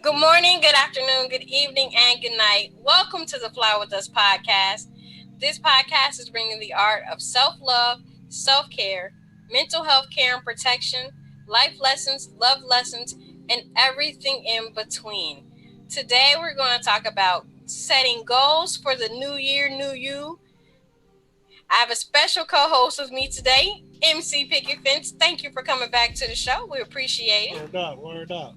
Good morning, good afternoon, good evening, and good night. Welcome to the Fly With Us podcast. This podcast is bringing the art of self love, self care, mental health care and protection, life lessons, love lessons, and everything in between. Today, we're going to talk about setting goals for the new year, new you. I have a special co host with me today, MC Picket Fence. Thank you for coming back to the show. We appreciate it. Word up, word up.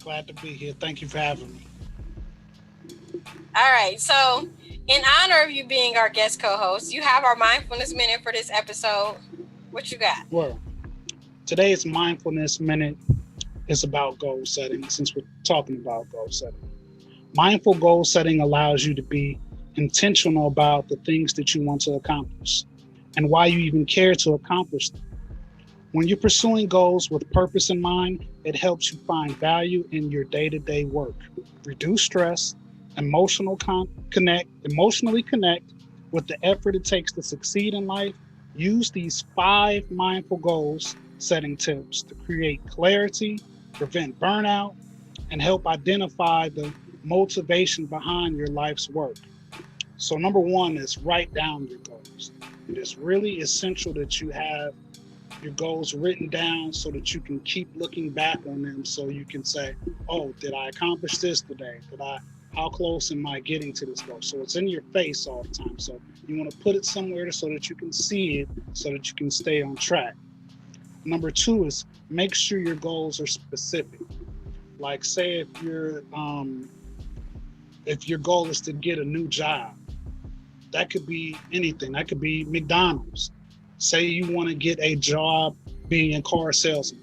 Glad to be here. Thank you for having me. All right. So, in honor of you being our guest co-host, you have our mindfulness minute for this episode. What you got? Well, today's mindfulness minute is about goal setting since we're talking about goal setting. Mindful goal setting allows you to be intentional about the things that you want to accomplish and why you even care to accomplish them. When you're pursuing goals with purpose in mind, it helps you find value in your day-to-day work, reduce stress, emotionally connect with the effort it takes to succeed in life. Use these 5 mindful goals setting tips to create clarity, prevent burnout, and help identify the motivation behind your life's work. So number 1 is write down your goals. It is really essential that you have your goals written down so that you can keep looking back on them so you can say, oh, did I accomplish this today? How close am I getting to this goal? So it's in your face all the time. So you want to put it somewhere so that you can see it so that you can stay on track. Number 2 is make sure your goals are specific. Like say if your goal is to get a new job, that could be anything. That could be McDonald's. Say you want to get a job being a car salesman.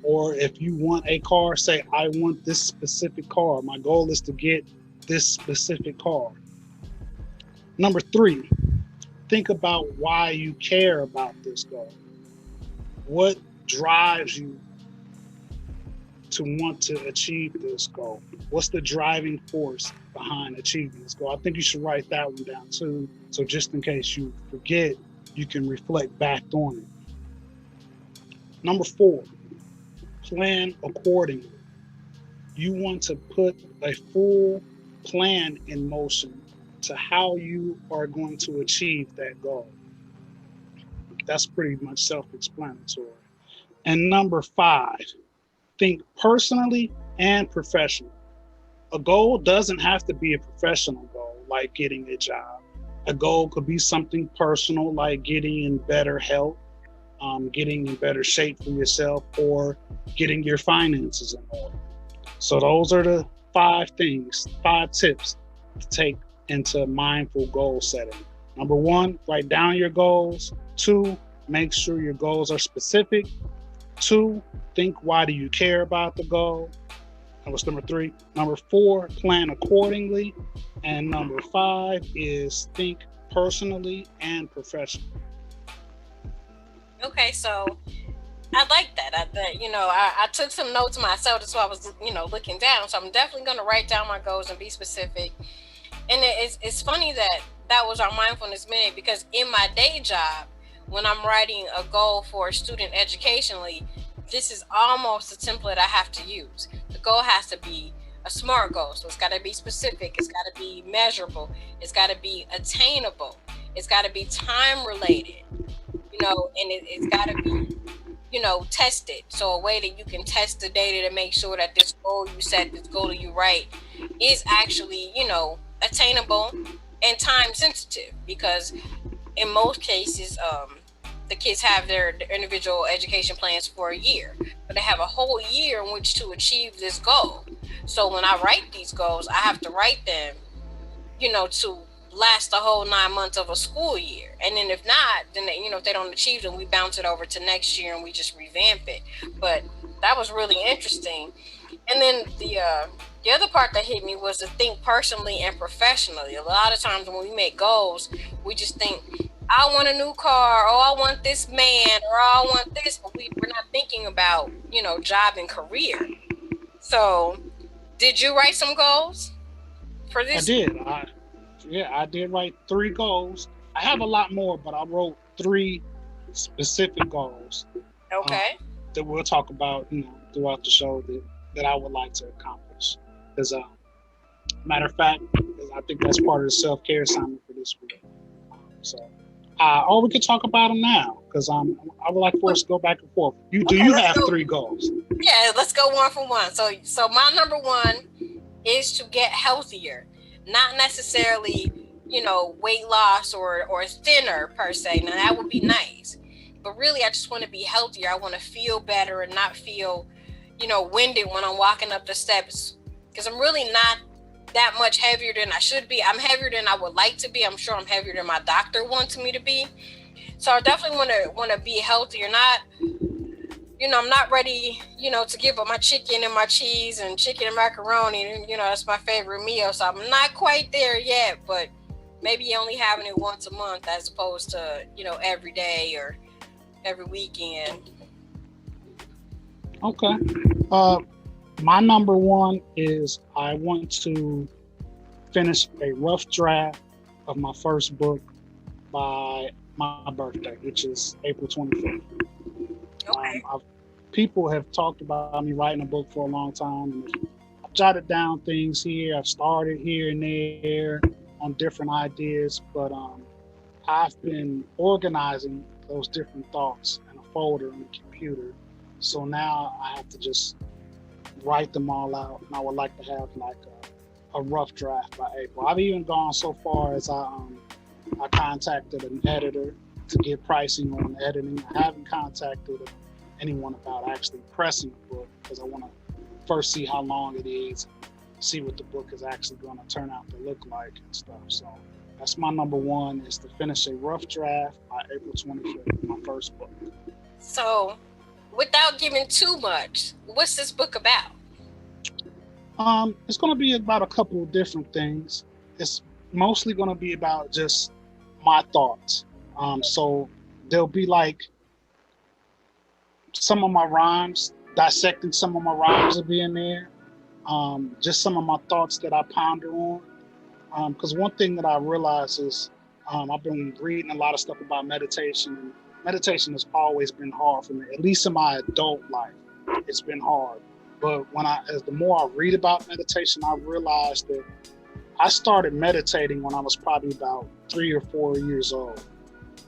Or if you want a car, say, I want this specific car. My goal is to get this specific car. Number 3, think about why you care about this goal. What drives you to want to achieve this goal? What's the driving force behind achieving this goal? I think you should write that one down too. So just in case you forget, you can reflect back on it. Number 4, plan accordingly. You want to put a full plan in motion to how you are going to achieve that goal. That's pretty much self-explanatory. And number 5, think personally and professionally. A goal doesn't have to be a professional goal, like getting a job. A goal could be something personal, like getting in better health, getting in better shape for yourself, or getting your finances in order. So those are the 5 tips to take into mindful goal setting. Number 1, write down your goals. 2, make sure your goals are specific. 2, think why do you care about the goal. That was number 3. Number 4, plan accordingly. And number 5 is think personally and professionally. Okay, so I like that. I took some notes myself. That's why I was, looking down. So I'm definitely going to write down my goals and be specific. And it's funny that was our mindfulness minute because in my day job, when I'm writing a goal for student educationally, this is almost a template I have to use. The goal has to be a SMART goal. So it's got to be specific. It's got to be measurable. It's got to be attainable. It's got to be time related, and it's got to be, tested. So a way that you can test the data to make sure that this goal you set, this goal that you write is actually, attainable and time sensitive because in most cases, the kids have their individual education plans for a year, but they have a whole year in which to achieve this goal. So when I write these goals, I have to write them, to last the whole 9 months of a school year. And then if not, then if they don't achieve them, we bounce it over to next year and we just revamp it. But that was really interesting. And then the other part that hit me was to think personally and professionally. A lot of times when we make goals, we just think, I want a new car, or I want this man, or I want this, but we're not thinking about, job and career. So, did you write some goals for I this? did. I did write 3 goals. I have a lot more, but I wrote 3 specific goals uh, Okay. that we'll talk about, throughout the show that I would like to accomplish. Because, matter of fact, 'cause I think that's part of the self care assignment for this week. So, or we could talk about them now, because I would like for us to go back and forth. Okay, You let's have go. three goals? Yeah, let's go one for one. So my number one is to get healthier, not necessarily, weight loss or thinner per se. Now that would be nice, but really, I just want to be healthier. I want to feel better and not feel, winded when I'm walking up the steps, because I'm really not that much heavier than I should be. I'm heavier than I would like to be. I'm sure I'm heavier than my doctor wants me to be. So I definitely want to be healthier, not, I'm not ready, to give up my chicken and my cheese and chicken and macaroni. And, that's my favorite meal. So I'm not quite there yet, but maybe only having it once a month as opposed to, every day or every weekend. Okay. Uh, my number one is I want to finish a rough draft of my first book by my birthday, which is April 25th. Okay. People have talked about me writing a book for a long time, and I've jotted down things here. I've started here and there on different ideas, but I've been organizing those different thoughts in a folder on the computer. So now I have to just write them all out, and I would like to have like a rough draft by April. I've even gone so far as I contacted an editor to get pricing on editing. I haven't contacted anyone about actually pressing the book, because I want to first see how long it is, see what the book is actually going to turn out to look like and stuff. So that's my number one, is to finish a rough draft by April 25th, my first book. So, without giving too much, what's this book about? It's going to be about a couple of different things. It's mostly going to be about just my thoughts. So there'll be like some of my rhymes, dissecting some of my rhymes will be in there. Just some of my thoughts that I ponder on. Because one thing that I realize is I've been reading a lot of stuff about meditation. And meditation has always been hard for me, at least in my adult life. It's been hard. But as the more I read about meditation, I realized that I started meditating when I was probably about 3 or 4 years old,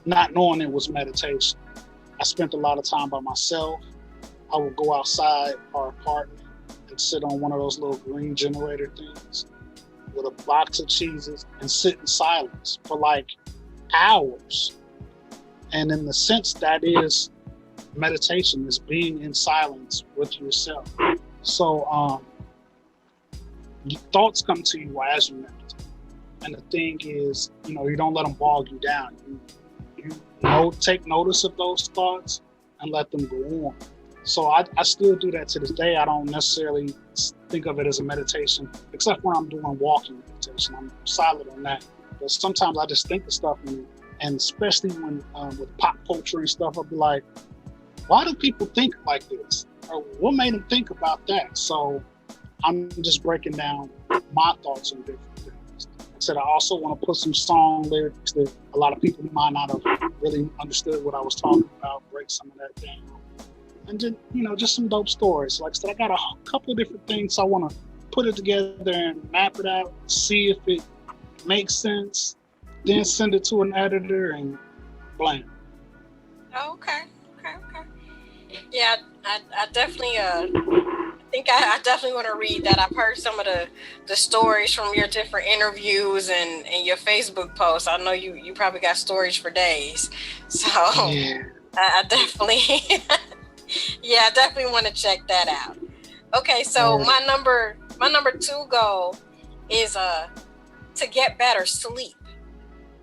not knowing it was meditation. I spent a lot of time by myself. I would go outside our apartment and sit on one of those little green generator things with a box of cheeses and sit in silence for like hours. And in the sense, that is meditation, is being in silence with yourself. So thoughts come to you as you meditate. And the thing is, you don't let them bog you down. Take notice of those thoughts and let them go on. So I still do that to this day. I don't necessarily think of it as a meditation, except when I'm doing walking meditation. I'm silent on that. But sometimes I just think of stuff, and especially when with pop culture and stuff, I'll be like, why do people think like this? Or what made them think about that? So I'm just breaking down my thoughts on different things. I said I also want to put some song lyrics that a lot of people might not have really understood what I was talking about, break some of that down. And then, just some dope stories. Like I said, I got a couple of different things. So I want to put it together and map it out, see if it makes sense, then send it to an editor and blam. Oh, okay. Okay. Okay. Yeah, I definitely think I definitely want to read that. I've heard some of the stories from your different interviews and your Facebook posts. I know you probably got stories for days. So Yeah. I definitely yeah, I definitely want to check that out. Okay, so Or my number two goal is to get better sleep.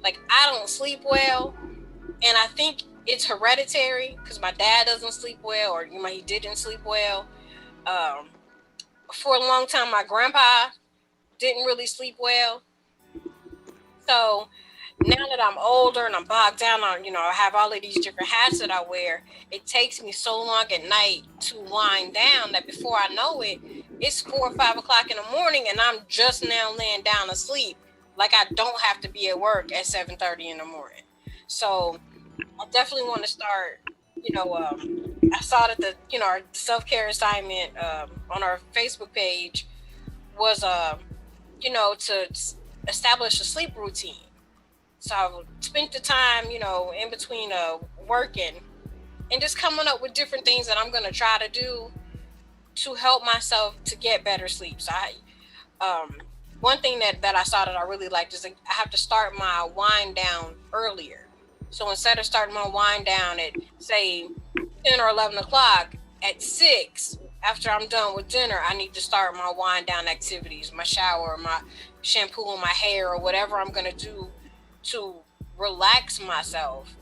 Like, I don't sleep well, and I think it's hereditary because my dad doesn't sleep well, or he didn't sleep well. Um, for a long time, my grandpa didn't really sleep well. So now that I'm older and I'm bogged down on, I have all of these different hats that I wear, it takes me so long at night to wind down that before I know it, it's 4 or 5 o'clock in the morning and I'm just now laying down to sleep. Like, I don't have to be at work at 7:30 in the morning. So I definitely want to start, I saw that the our self care assignment on our Facebook page was to establish a sleep routine. So I would spend the time in between working and just coming up with different things that I'm gonna try to do to help myself to get better sleep. So one thing that I saw that I really liked is, like, I have to start my wind down earlier. So instead of starting my wind down at, say, 10 or 11 o'clock, at 6, after I'm done with dinner, I need to start my wind down activities, my shower, my shampoo, my hair, or whatever I'm gonna do to relax myself.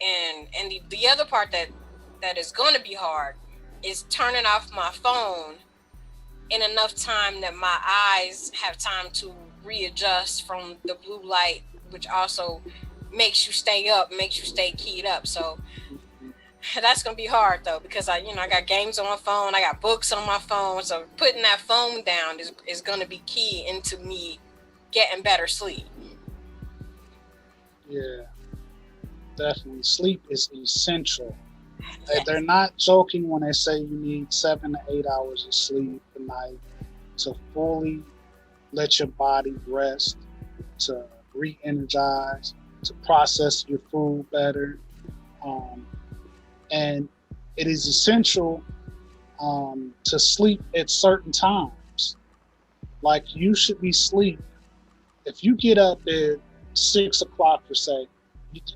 And the other part that is going to be hard is turning off my phone in enough time that my eyes have time to readjust from the blue light, which also makes you stay up, makes you stay keyed up. So that's gonna be hard though, because I got games on my phone, I got books on my phone. So putting that phone down is gonna be key into me getting better sleep. Yeah, definitely. Sleep is essential. They're Yes. not joking when they say you need 7 to 8 hours of sleep a night to fully let your body rest, to re-energize, to process your food better. Um, and it is essential to sleep at certain times. Like you should be sleep. If you get up at 6 o'clock, per se,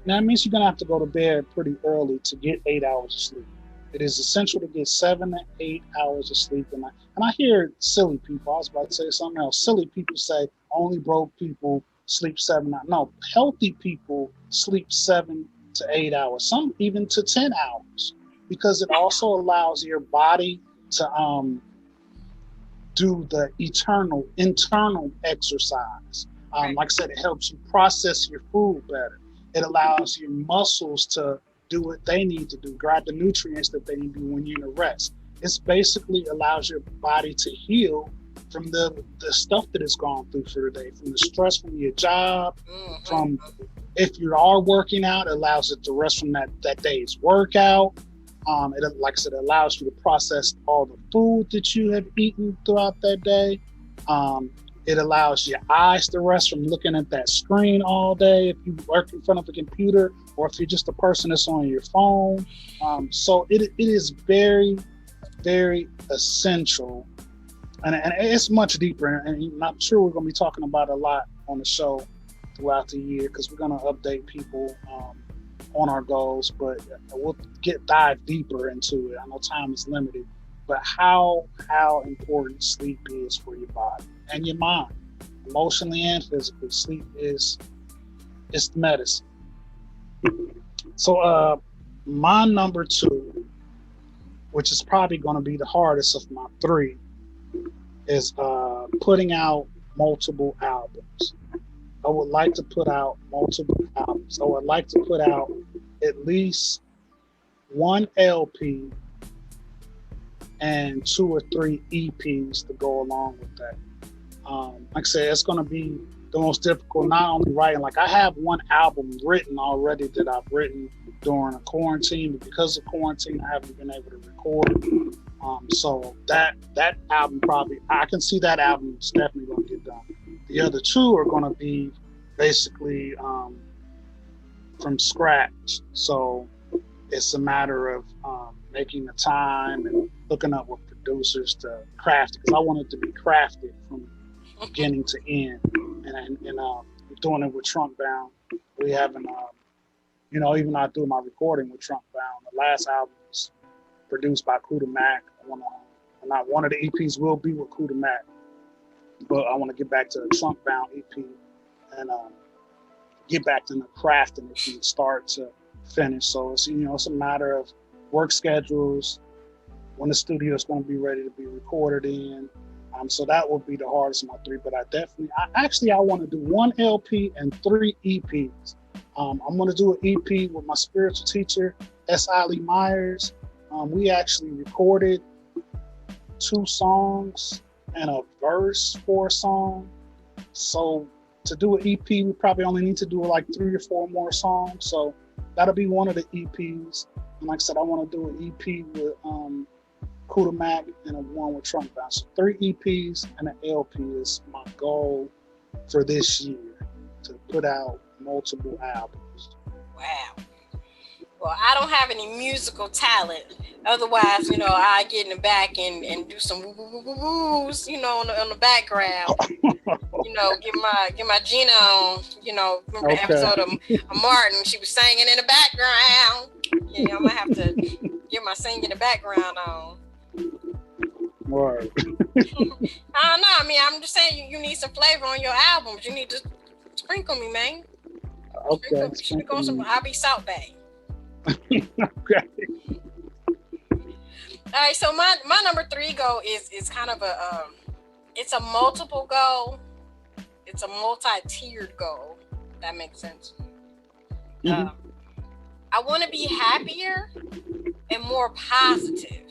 that means you're gonna have to go to bed pretty early to get 8 hours of sleep. It is essential to get 7 to 8 hours of sleep a night. And I hear silly people. I was about to say something else. Silly people say only broke people sleep 7 hours. No, healthy people sleep 7 to 8 hours. Some even to 10 hours, because it also allows your body to do the internal exercise. Right. Like I said, it helps you process your food better. It allows your muscles to do what they need to do, grab the nutrients that they need to do when you're in a rest. It's basically allows your body to heal from the stuff that it's gone through for the day, from the stress from your job, from Hmm. if you are working out, it allows it to rest from that day's workout. Like I said, it allows you to process all the food that you have eaten throughout that day. Um, it allows your eyes to rest from looking at that screen all day if you work in front of a computer, or if you're just a person that's on your phone. So it is very, very essential. And it's much deeper. And I'm sure we're going to be talking about it a lot on the show throughout the year, because we're going to update people on our goals, but we'll dive deeper into it. I know time is limited, but how important sleep is for your body and your mind, emotionally and physically. Sleep is the medicine. So my number two, which is probably going to be the hardest of my three, is putting out multiple albums. I would like to put out multiple albums. I would like to put out at least one LP and two or three EPs to go along with that. Like I said, it's going to be the most difficult, not only writing, like I have one album written already that I've written during a quarantine, but because of quarantine, I haven't been able to record. So that album, probably, I can see that album is definitely going to get done. The other two are going to be basically from scratch. So it's a matter of making the time and hooking up with producers to craft it, because I want it to be crafted from beginning to end. And doing it with Trunk Bound, we haven't, even though I do my recording with Trunk Bound, the last album was produced by Kuda Mac. Not one of the EPs will be with Kuda Mac, but I want to get back to the Trunk Bound EP and get back to the crafting it from start to finish. So it's a matter of work schedules, when the studio is going to be ready to be recorded in. So that would be the hardest of my three. But I want to do one LP and three EPs. I'm going to do an EP with my spiritual teacher, S. Ali Myers. We actually recorded 2 songs and a verse for a song. So to do an EP, we probably only need to do like 3 or 4 more songs. So that'll be one of the EPs. And like I said, I want to do an EP with Kuda Mac and a one with Trunk Bound. So 3 EPs and an LP is my goal for this year, to put out multiple albums. Wow. Well, I don't have any musical talent. Otherwise, I get in the back and do some woo woo woo woo woos, on the background. Get my Gina on. Remember the Okay. episode of Martin? She was singing in the background. Yeah, I'm gonna have to get my singing in the background on. Word. I don't know. I mean, I'm just saying you need some flavor on your albums. You need to sprinkle me, man. Okay. Sprinkle on some. I'll be Salt Bay. Okay. All right. So my number 3 goal is kind of it's a multiple goal. It's a multi-tiered goal. If that makes sense. Mm-hmm. I want to be happier and more positive.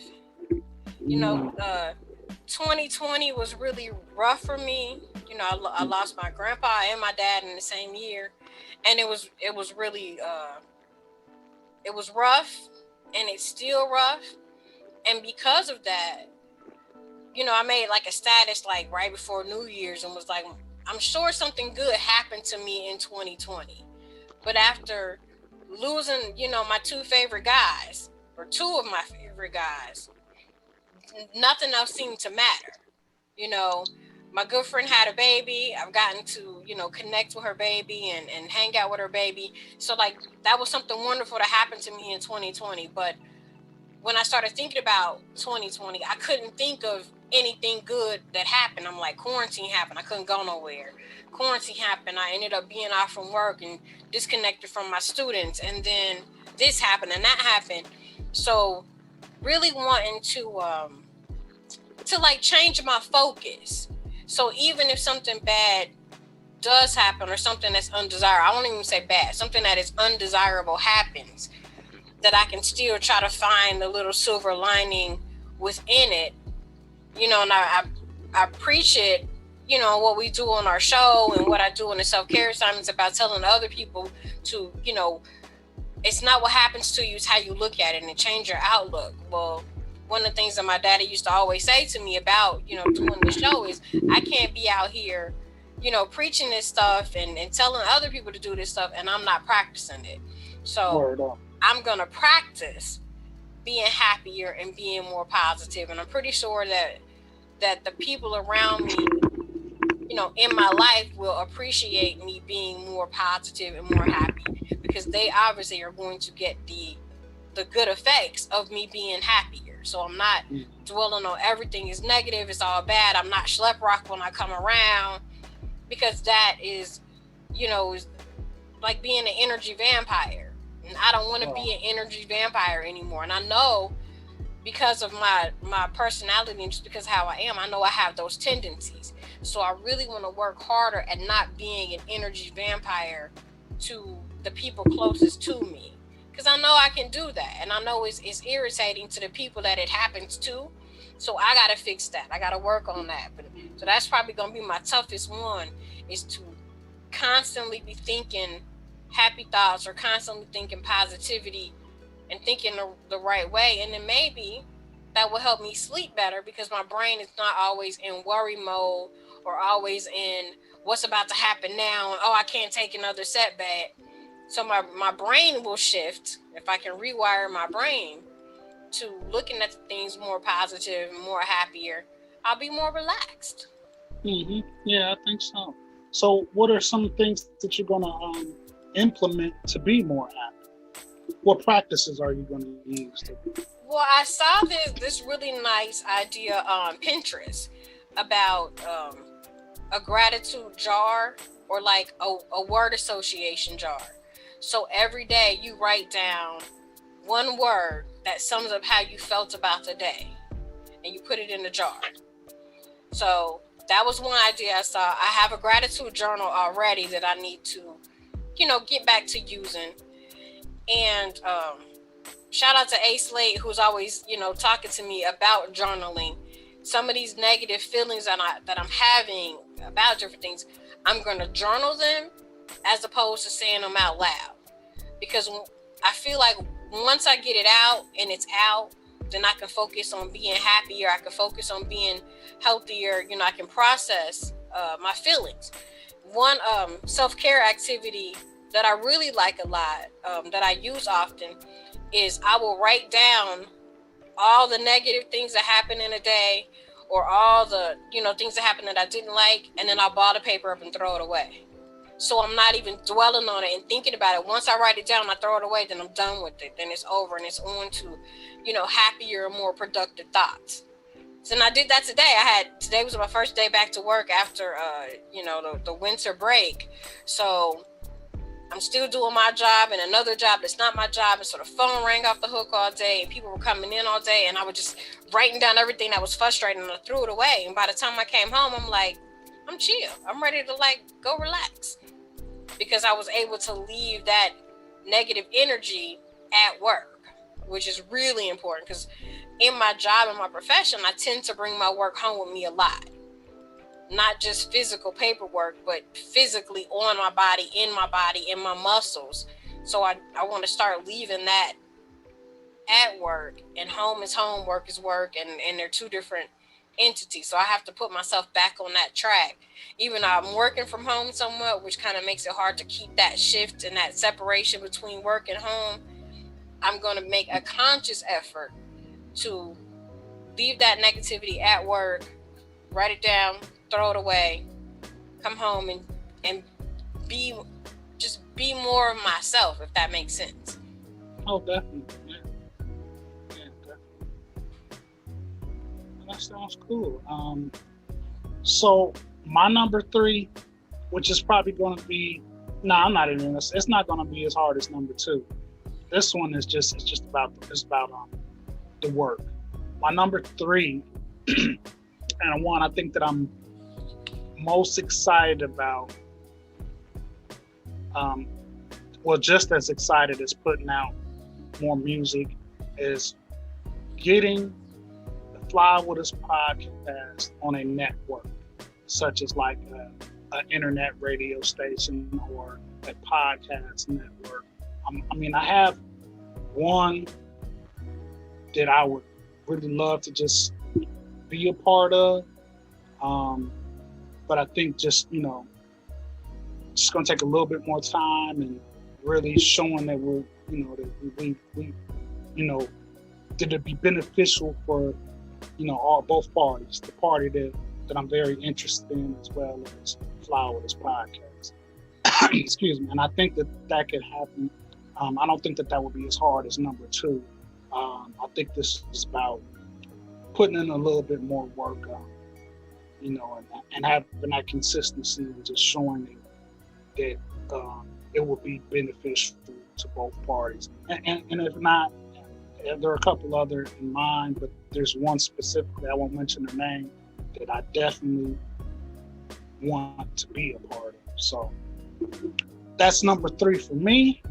2020 was really rough for me. I lost my grandpa and my dad in the same year, and it was really it was rough, and it's still rough. And because of that, I made like a status like right before New Year's and was like, I'm sure something good happened to me in 2020. But after losing, my 2 favorite guys, or 2 of my favorite guys, nothing else seemed to matter. My good friend had a baby. I've gotten to, connect with her baby and hang out with her baby. So like that was something wonderful that happened to me in 2020. But when I started thinking about 2020, I couldn't think of anything good that happened. I'm like, quarantine happened. I couldn't go nowhere. Quarantine happened. I ended up being off from work and disconnected from my students. And then this happened and that happened. So really wanting to like change my focus. So even if something bad does happen or something that's undesirable, I won't even say bad, something that is undesirable happens, that I can still try to find the little silver lining within it. And I preach it, what we do on our show and what I do in the self-care assignments about telling other people to, it's not what happens to you, it's how you look at it, and it change your outlook. Well, one of the things that my daddy used to always say to me about, doing the show is I can't be out here, preaching this stuff and telling other people to do this stuff and I'm not practicing it. So I'm going to practice being happier and being more positive. And I'm pretty sure that the people around me, in my life will appreciate me being more positive and more happy, because they obviously are going to get the good effects of me being happier. So I'm not dwelling on everything is negative, it's all bad. I'm not schlep rock when I come around, because that is, is like being an energy vampire. And I don't want to be an energy vampire anymore. And I know because of my personality and just because of how I am, I know I have those tendencies. So I really want to work harder at not being an energy vampire to the people closest to me. Because I know I can do that. And I know it's irritating to the people that it happens to. So I got to fix that. I got to work on that. So that's probably going to be my toughest one, is to constantly be thinking happy thoughts or constantly thinking positivity and thinking the right way. And then maybe that will help me sleep better, because my brain is not always in worry mode or always in what's about to happen now. And, I can't take another setback. So my brain will shift, if I can rewire my brain to looking at things more positive and more happier, I'll be more relaxed. Mm-hmm. Yeah, I think so. So what are some things that you're going to implement to be more happy? What practices are you going to use? Well, I saw this really nice idea on Pinterest about a gratitude jar, or like a word association jar. So every day you write down one word that sums up how you felt about the day, and you put it in the jar. So that was one idea I saw. I have a gratitude journal already that I need to, get back to using. And shout out to A Slate, who's always, talking to me about journaling. Some of these negative feelings that I'm having about different things, I'm going to journal them as opposed to saying them out loud. Because I feel like once I get it out and it's out, then I can focus on being happier. I can focus on being healthier. I can process my feelings. One self-care activity that I really like a lot, that I use often, is I will write down all the negative things that happen in a day, or all the things that happen that I didn't like, and then I'll ball the paper up and throw it away. So I'm not even dwelling on it and thinking about it. Once I write it down, I throw it away, then I'm done with it. Then it's over and it's on to, happier and more productive thoughts. So and I did that today. Today was my first day back to work after the winter break. So I'm still doing my job and another job that's not my job. And so the phone rang off the hook all day and people were coming in all day, and I was just writing down everything that was frustrating and I threw it away. And by the time I came home, I'm like, I'm chill. I'm ready to go relax, because I was able to leave that negative energy at work, which is really important, because in my job and my profession, I tend to bring my work home with me a lot. Not just physical paperwork, but physically on my body, in my muscles. So I want to start leaving that at work, and home is home, work is work, and they're two different entities. So I have to put myself back on that track. Even though I'm working from home somewhat, which kind of makes it hard to keep that shift and that separation between work and home, I'm going to make a conscious effort to leave that negativity at work, write it down, throw it away, come home and be be more of myself, if that makes sense. Oh, definitely. Yeah. Yeah, definitely. That sounds cool. So my number three, which is probably going to be, no, I'm not even. It's not going to be as hard as number two. This one is just about the work. My number three, and one I think that I'm most excited about, just as excited as putting out more music, is getting the Fly With Us podcast on a network, such as like an internet radio station or a podcast network. I have one that I would really love to just be a part of, but I think just just gonna take a little bit more time and really showing that we're that we that it'd be beneficial for both parties, the party that I'm very interested in, as well as Fly With Us podcast. Excuse me. And I think that could happen. I don't think that would be as hard as number two. I think this is about putting in a little bit more work, and having that consistency, and just showing that it will be beneficial to both parties. And if not, there are a couple other in mind, but there's one specifically, I won't mention the name, that I definitely want to be a part of. So that's number three for me.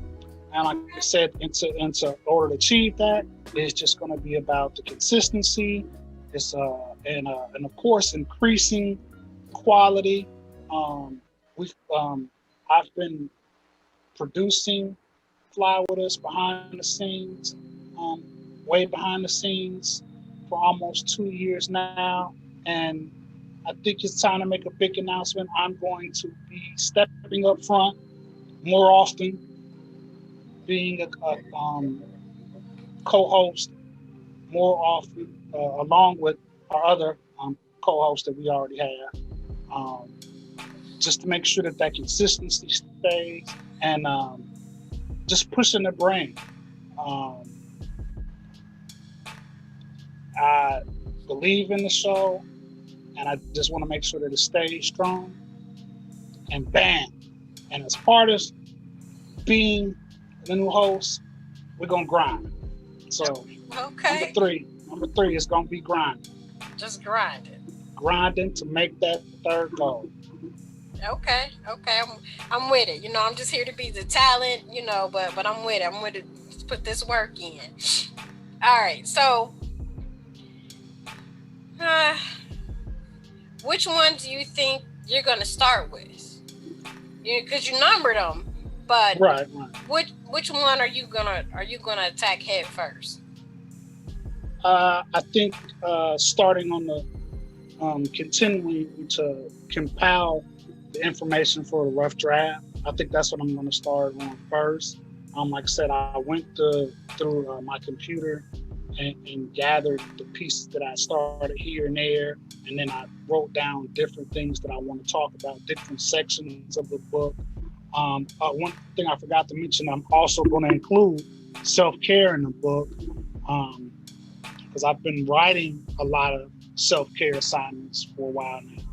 And like I said, into order to achieve that, it's just going to be about the consistency. It's and of course increasing quality. I've been producing Fly With Us behind the scenes, way behind the scenes, for almost 2 years now, and I think it's time to make a big announcement. I'm going to be stepping up front more often, being a co-host more often, along with our other co-hosts that we already have, just to make sure that consistency stays, and just pushing the brand. I believe in the show, and I just want to make sure that it stays strong. And bam! And as part of being the new host, we're gonna grind. So Okay. number three is gonna be grinding. Just grind it. Grinding to make that third goal. Okay. I'm with it. I'm just here to be the talent, but I'm with it. I'm with it. Let's put this work in. All right. So, uh, which one do you think you're gonna start with? Because you numbered them, but Right. which one are you gonna attack head first? I think starting on the continuing to compile the information for the rough draft. I think that's what I'm going to start on first. Like I said, I went through my computer and gathered the pieces that I started here and there, and then I wrote down different things that I want to talk about, different sections of the book. One thing I forgot to mention, I'm also going to include self care in the book. Um, because I've been writing a lot of self care assignments for a while now.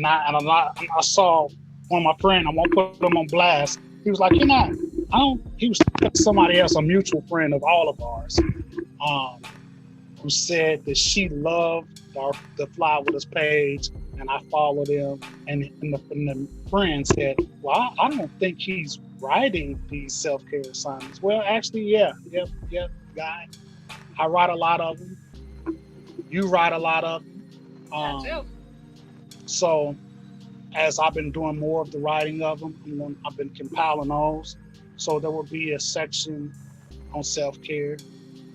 I saw one of my friend. I won't put him on blast. He was like, "You're not." I don't. He was somebody else, a mutual friend of all of ours, um, who said that she loved the Fly With Us page, and I followed him. And the friend said, "Well, I don't think he's writing these self care assignments." Well, actually, yeah, yep, guy. I write a lot of them. You write a lot of them. I do. So as I've been doing more of the writing of them, I've been compiling those. So there will be a section on self care,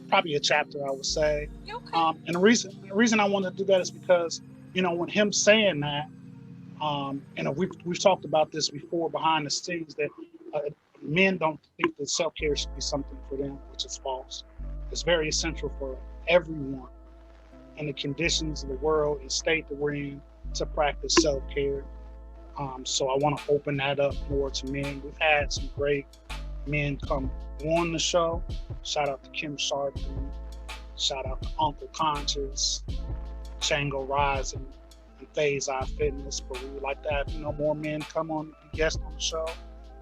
probably a chapter, I would say. Okay. And the reason I want to do that is because when him saying that, we've talked about this before behind the scenes that uh, men don't think that self care should be something for them, which is false. It's very essential for everyone in the conditions of the world and state that we're in to practice self care. So I want to open that up more to men. We've had some great men come on the show. Shout out to Kim Sharpton. Shout out to Uncle Conscious, Chango Rising, and Phase Eye Fitness. But we would like to have more men come on, be guests on the show,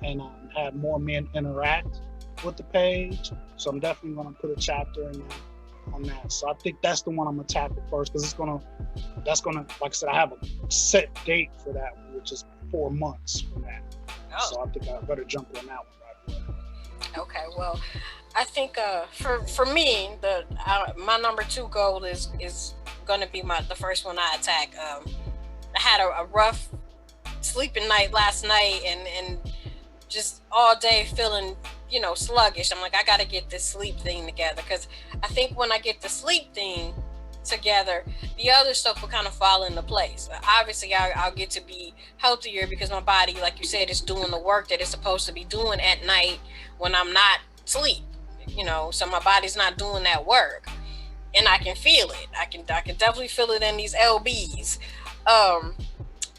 and have more men interact with the page. So I'm definitely going to put a chapter in on that. So I think that's the one I'm gonna tackle first because that's gonna, like I said, I have a set date for that one, which is 4 months from that. Oh. So I think I better jump on that one right away. Okay. Well, I think for me my number two goal is gonna be the first one I attack. I had a rough sleeping night last night and just all day feeling sluggish. I'm like, I gotta get this sleep thing together because I think when I get the sleep thing together, the other stuff will kind of fall into place. Obviously, I'll get to be healthier because my body, like you said, is doing the work that it's supposed to be doing at night when I'm not asleep. So my body's not doing that work, and I can feel it. I can definitely feel it in these lbs. um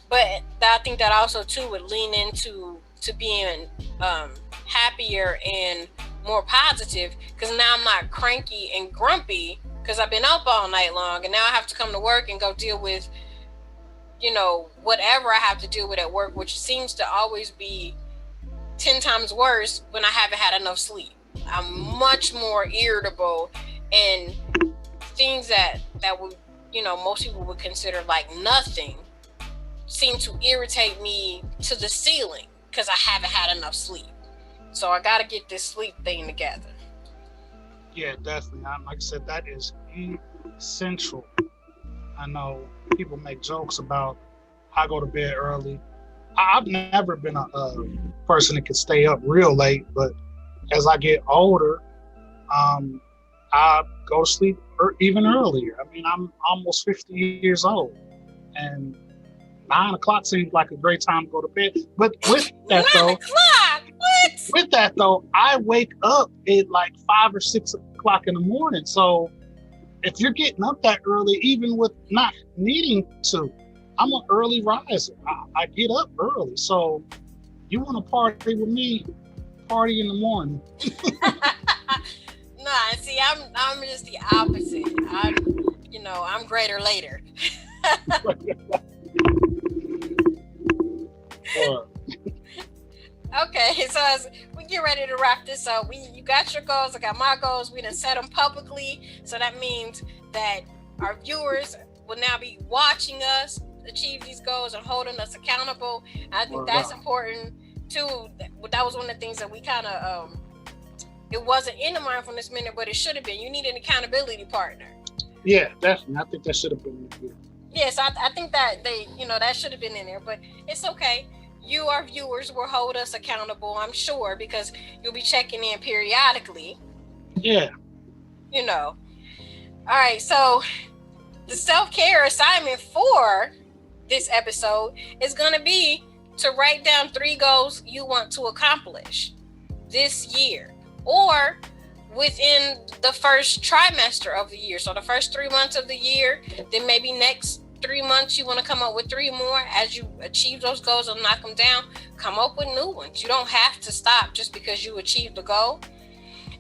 but I think that also too would lean into to being happier and more positive because now I'm not cranky and grumpy because I've been up all night long and now I have to come to work and go deal with whatever I have to deal with at work, which seems to always be 10 times worse when I haven't had enough sleep. I'm much more irritable, and things that would most people would consider like nothing seem to irritate me to the ceiling because I haven't had enough sleep. So I got to get this sleep thing together. Yeah, definitely. Like I said, that is essential. I know people make jokes about I go to bed early. I've never been a person that can stay up real late, but as I get older, I go to sleep even earlier. I mean, I'm almost 50 years old, and 9 o'clock seems like a great time to go to bed. But with that 9 o'clock? What? with that though, I wake up at like 5 or 6 o'clock in the morning. So if you're getting up that early, even with not needing to, I'm an early riser. I get up early. So you want to party with me? Party in the morning. Nah, see, I'm just the opposite. I'm greater later. Okay, so as we get ready to wrap this up, you got your goals, I got my goals. We done set them publicly, so that means that our viewers will now be watching us achieve these goals and holding us accountable. And I think that's important too. That was one of the things that we kind of it wasn't in the mindfulness minute, but it should have been. You need an accountability partner. Yeah, definitely. I think that should have been good. Yes, I think that that should have been in there, but it's okay. you, our viewers, will hold us accountable, I'm sure, because you'll be checking in periodically, Yeah. you know. All right, so the self-care assignment for this episode is going to be to write down 3 goals you want to accomplish this year, or within the first trimester of the year. So the first 3 months of the year, then maybe next 3 months you want to come up with 3 more. As you achieve those goals and knock them down, come up with new ones. You don't have to stop just because you achieved the goal.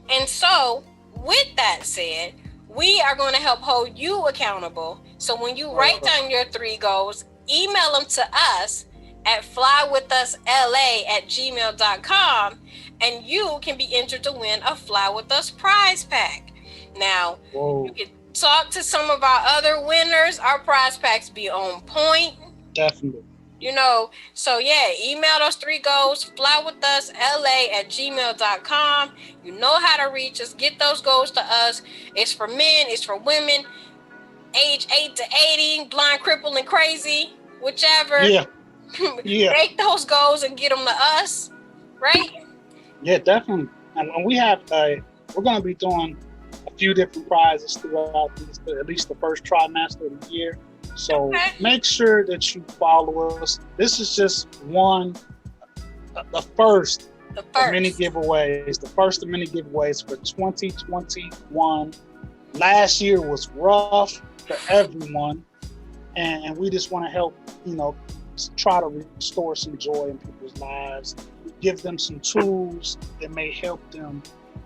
And so, with that said, we are going to help hold you accountable. So when you write down your 3 goals, email them to us at flywithusla@gmail.com, and you can be entered to win a Fly With Us prize pack. Now, Whoa. you can talk to some of our other winners. Our prize packs be on point. Definitely. So yeah, email those 3 goals, flywithusla@gmail.com. You know how to reach us. Get those goals to us. It's for men, it's for women, age 8 to 80, blind, crippled, and crazy, whichever. Yeah. Yeah. Make those goals and get them to us, right? Yeah, definitely. And we have we're going to be doing a few different prizes throughout at least the first trimester of the year. So make sure that you follow us. This is just the first of many giveaways. The first of many giveaways for 2021. Last year was rough for everyone, and we just want to help, try to restore some joy in people's lives, give them some tools that may help them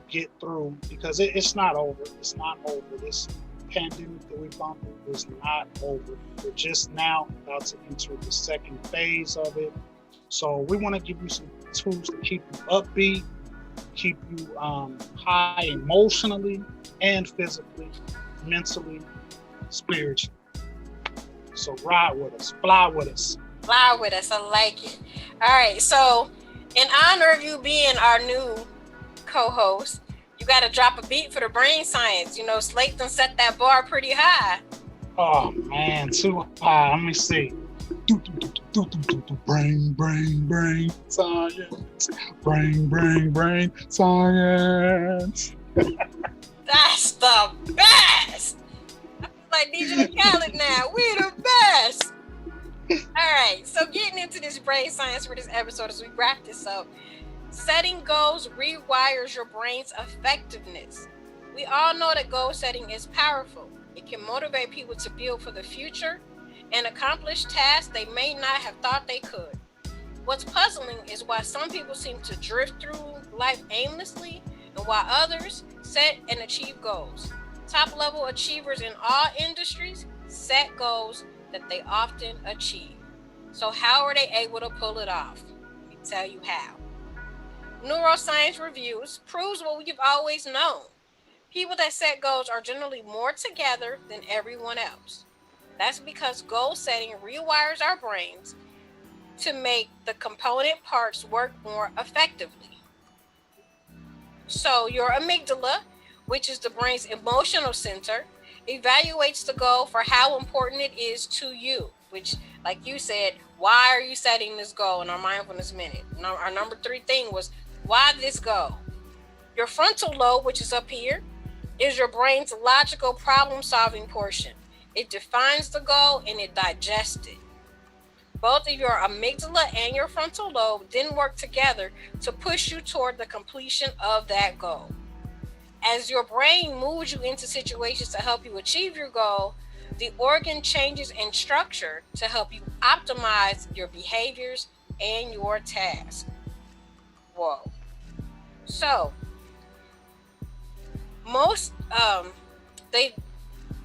get through, because it's not over. It's not over. This pandemic that we've gone through is not over. We're just now about to enter the second phase of it. So we want to give you some tools to keep you upbeat, keep you high emotionally and physically, mentally, spiritually. So ride with us, fly with us. Fly with us, I like it. All right, so in honor of you being our new co-host, you got to drop a beat for the brain science. Slate done set that bar pretty high. Oh man, too high. Let me see. Brain science. Brain science. That's the best. I feel like DJ Khaled now. We're the best. All right, so getting into this brain science for this episode as we wrap this up. Setting goals rewires your brain's effectiveness. We all know that goal setting is powerful. It can motivate people to build for the future and accomplish tasks they may not have thought they could. What's puzzling is why some people seem to drift through life aimlessly, and while others set and achieve goals. Top-level achievers in all industries set goals that they often achieve. So how are they able to pull it off? Let me tell you how. Neuroscience reviews proves what we've always known. People that set goals are generally more together than everyone else. That's because goal setting rewires our brains to make the component parts work more effectively. So your amygdala, which is the brain's emotional center, evaluates the goal for how important it is to you, which, like you said, why are you setting this goal in our mindfulness minute? Our number 3 thing was, why this goal? Your frontal lobe, which is up here, is your brain's logical problem-solving portion. It defines the goal and it digests it. Both of your amygdala and your frontal lobe then work together to push you toward the completion of that goal. As your brain moves you into situations to help you achieve your goal, the organ changes in structure to help you optimize your behaviors and your tasks. Whoa. So, most they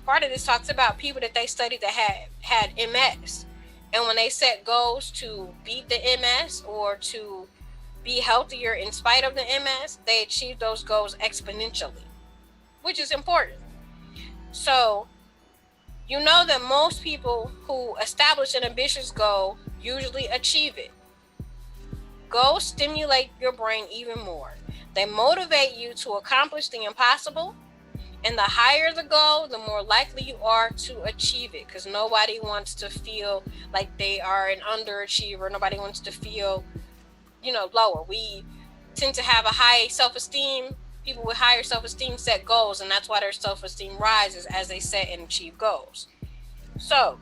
part of this talks about people that they studied that had MS, and when they set goals to beat the MS or to be healthier in spite of the MS, they achieve those goals exponentially, which is important. So you know that most people who establish an ambitious goal usually achieve it. Goals stimulate your brain even more. They motivate you to accomplish the impossible, And the higher the goal, the more likely you are to achieve it, because nobody wants to feel like they are an underachiever. Nobody wants to feel, lower. We tend to have a high self-esteem. People with higher self-esteem set goals, and that's why their self-esteem rises as they set and achieve goals. So,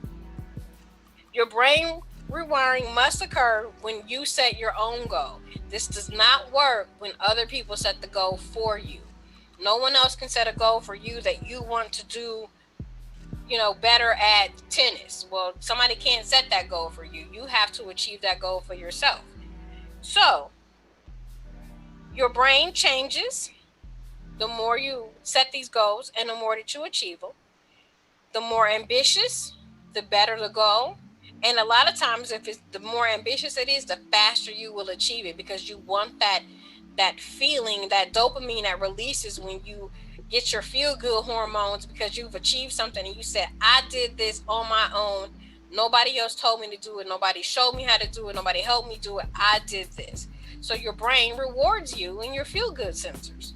your brain rewiring must occur when you set your own goal. This does not work when other people set the goal for you. No one else can set a goal for you that you want to do, better at tennis. Well, somebody can't set that goal for you. You have to achieve that goal for yourself. So, your brain changes the more you set these goals and the more that you achieve them. The more ambitious, the better the goal. And a lot of times, if it's the more ambitious it is, the faster you will achieve it, because you want that feeling, that dopamine that releases when you get your feel good hormones because you've achieved something and you said, I did this on my own. Nobody else told me to do it. Nobody showed me how to do it. Nobody helped me do it. I did this. So your brain rewards you in your feel good sensors.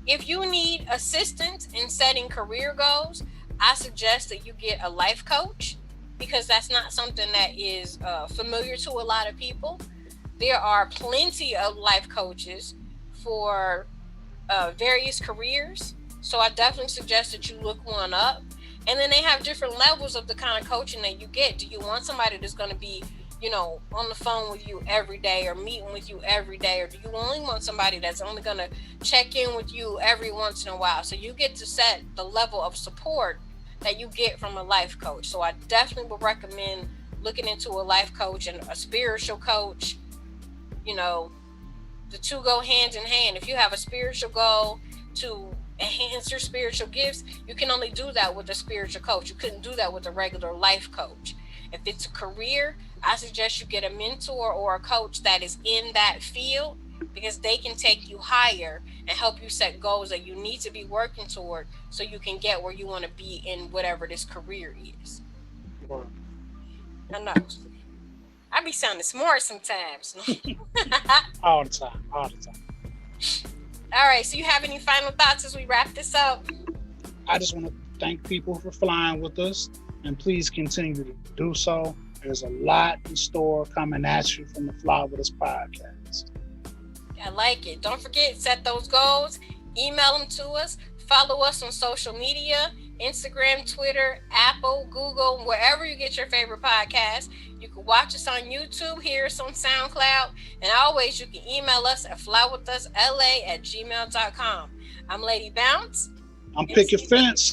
If you need assistance in setting career goals, I suggest that you get a life coach, because that's not something that is familiar to a lot of people. There are plenty of life coaches for various careers. So I definitely suggest that you look one up. And then they have different levels of the kind of coaching that you get. Do you want somebody that's going to be, on the phone with you every day or meeting with you every day? Or do you only want somebody that's only going to check in with you every once in a while? So you get to set the level of support that you get from a life coach. So I definitely would recommend looking into a life coach and a spiritual coach. You know, the two go hand in hand. If you have a spiritual goal to enhance your spiritual gifts, you can only do that with a spiritual coach. You couldn't do that with a regular life coach. If it's a career, I suggest you get a mentor or a coach that is in that field, because they can take you higher and help you set goals that you need to be working toward so you can get where you want to be in whatever this career is. Or I know. I be sounding smart sometimes. all the time, all the time. All right, so you have any final thoughts as we wrap this up? I just want to thank people for flying with us, and please continue to do so. There's a lot in store coming at you from the Fly With Us podcast. I like it. Don't forget, set those goals, email them to us, follow us on social media, Instagram, Twitter, Apple, Google, wherever you get your favorite podcast. You can watch us on YouTube, hear us on SoundCloud, and always you can email us at flywithusla@gmail.com. I'm Lady Bounce. I'm Picket Fence.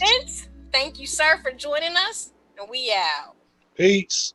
Thank you, sir, for joining us, and we out. Peace.